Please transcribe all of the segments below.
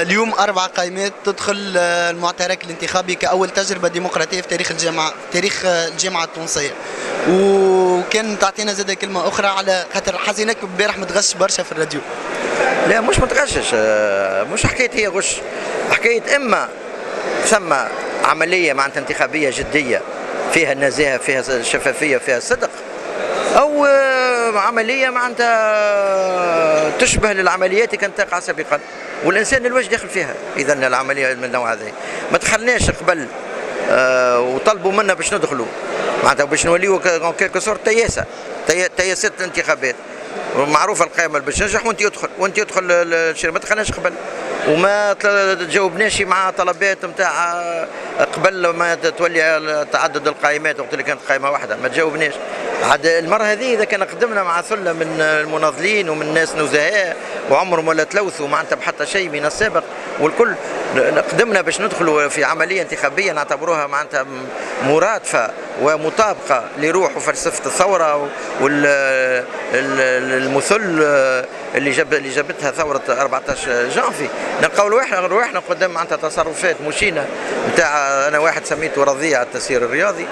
اليوم 4 قائمات تدخل المعترك الانتخابي كأول تجربة ديمقراطية في تاريخ الجامعة، تاريخ الجامعة التونسية. وكان تعطينا زادة كلمة أخرى على خاطر حزينك امبارح متغش برشا في الراديو. لا مش متغشش، مش حكاية هي غش، حكاية إما ثم عملية معناتها انتخابية جدية فيها النزاهة فيها الشفافية فيها الصدق، أو عملية معناتها تشبه للعمليات اللي كانت تقع سابقا والإنسان الواجد داخل فيها. إذا العملية من النوع هذا ما دخلناش قبل وطلبوا منا باش ندخلوا معناتها باش نوليو كيلكو سورت تياسات الانتخابات، معروفه القائمه باش تنجح وانت يدخل الشيء. ما دخلناش قبل وما تجاوبناش مع طلبات نتاع قبل ما تولي تعدد القائمات وقت اللي كانت قائمه واحده ما تجاوبناش. عاد المره هذه اذا كان قدمنا مع ثله من المناضلين ومن ناس نزهاء وعمرهم ولا تلوثوا معناتها بحتى شيء من السابق والكل قدمنا باش ندخلوا في عمليه انتخابيه نعتبروها معناتها مرادفه ومطابقه لروح وفلسفه الثوره والمثل اللي جابتها ثوره 14 جانفي. نلقاو روحنا قدام معناتها تصرفات مشينه نتاع انا واحد سميته رضيع التسيير الرياضي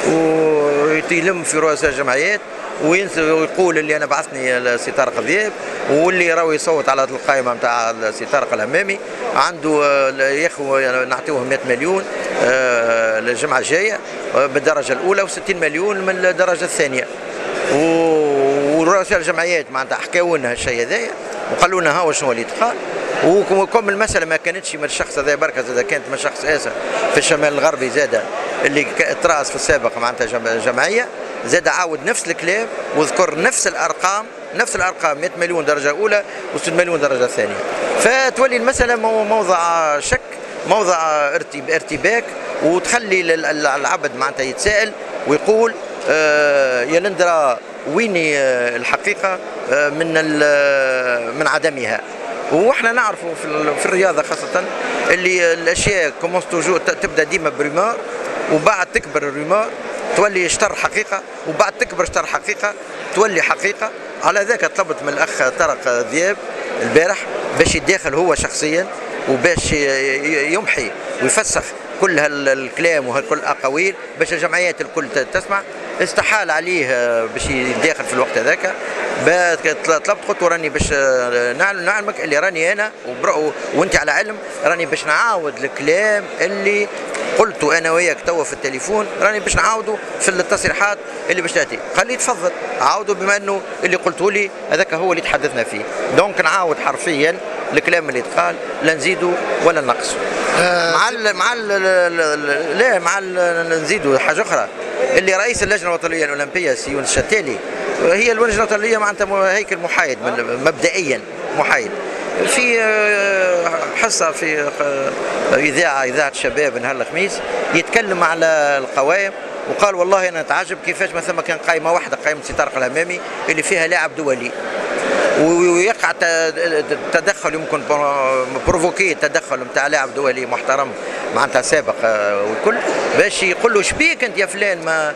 ويلم في رؤساء الجمعيات ويقول اللي انا بعثني السي طارق ذياب واللي راهو يصوت على القائمه نتاع السي طارق الهمامي عنده يا اخو نعطيوه 100 مليون للجمعه الجايه بالدرجه الاولى و60 مليون من الدرجه الثانيه. ورؤساء الجمعيات معناتها حكاوا لنا الشيء هذايا وقالوا لنا ها شنو اللي تقال. وكم المساله ما كانتش من الشخص هذا بركه، زاد كانت من شخص اسر في الشمال الغربي زاد اللي تراس في السابق معناتها جمعيه زاد عاود نفس الكلام وذكر نفس الارقام 100 مليون درجه اولى و6 مليون درجه ثانيه. فتولي المساله موضع شك، موضع ارتباك، وتخلي العبد معناتها يتساءل ويقول يا لندرا ويني الحقيقه من عدمها. واحنا نعرفوا في الرياضه خاصه اللي الاشياء كومونس توجور تبدا ديما بريمار وبعد تكبر الريمار تولي شطر حقيقه وبعد تكبر شطر حقيقه تولي حقيقه. على ذاك طلبت من الاخ طارق ذياب البارح باش يتداخل هو شخصيا وباش يمحي ويفسخ كل هالكلام وكل الاقاويل باش الجمعيات الكل تسمع. استحال عليه باش يتداخل في الوقت هذاك. طلبت قلت راني باش نعلمك اللي راني انا وانت على علم راني باش نعاود الكلام اللي قلته انا وياك توا في التليفون راني باش نعاودوا في التصريحات اللي باش تاتي. قال لي تفضل عاودوا بما انه اللي قلته لي هذاك هو اللي تحدثنا فيه. دونك نعاود حرفيا الكلام اللي تقال لا نزيدوا ولا نقصوا. نزيدوا حاجه اخرى اللي رئيس اللجنه الوطنيه الاولمبيه سي يونس الشتالي هي اللجنه الوطنيه معناتها هيكل محايد مبدئيا محايد. في حصه في اذاعه الشباب نهار الخميس يتكلم على القوائم وقال والله انا اتعجب كيفاش ما ثم كان قائمه واحده قائمه سي طارق الهمامي اللي فيها لاعب دولي ويقع تدخل يمكن بروفوكي تدخل نتاع لاعب دولي محترم معناتها سابق والكل باش يقول له شبيك انت يا فلان ما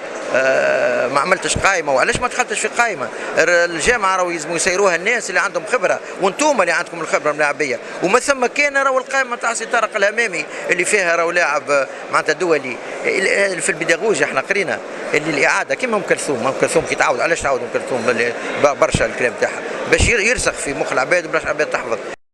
عملتش قائمه وعلاش ما دخلتش في قائمه. الجامعه راهو يلزموا يسيروها الناس اللي عندهم خبره وانتم اللي عندكم الخبره الملاعبيه وما ثم كان راهو القائمه تاع سي طارق الهمامي اللي فيها راهو لاعب معناتها دولي. في البيداغوجيا احنا قرينا اللي الاعاده كيما ام كلثوم كي تعاود علاش تعاود ام كلثوم برشا الكلام تاعها باش يرسخ في مخ العباد وباش العباد تحفظ.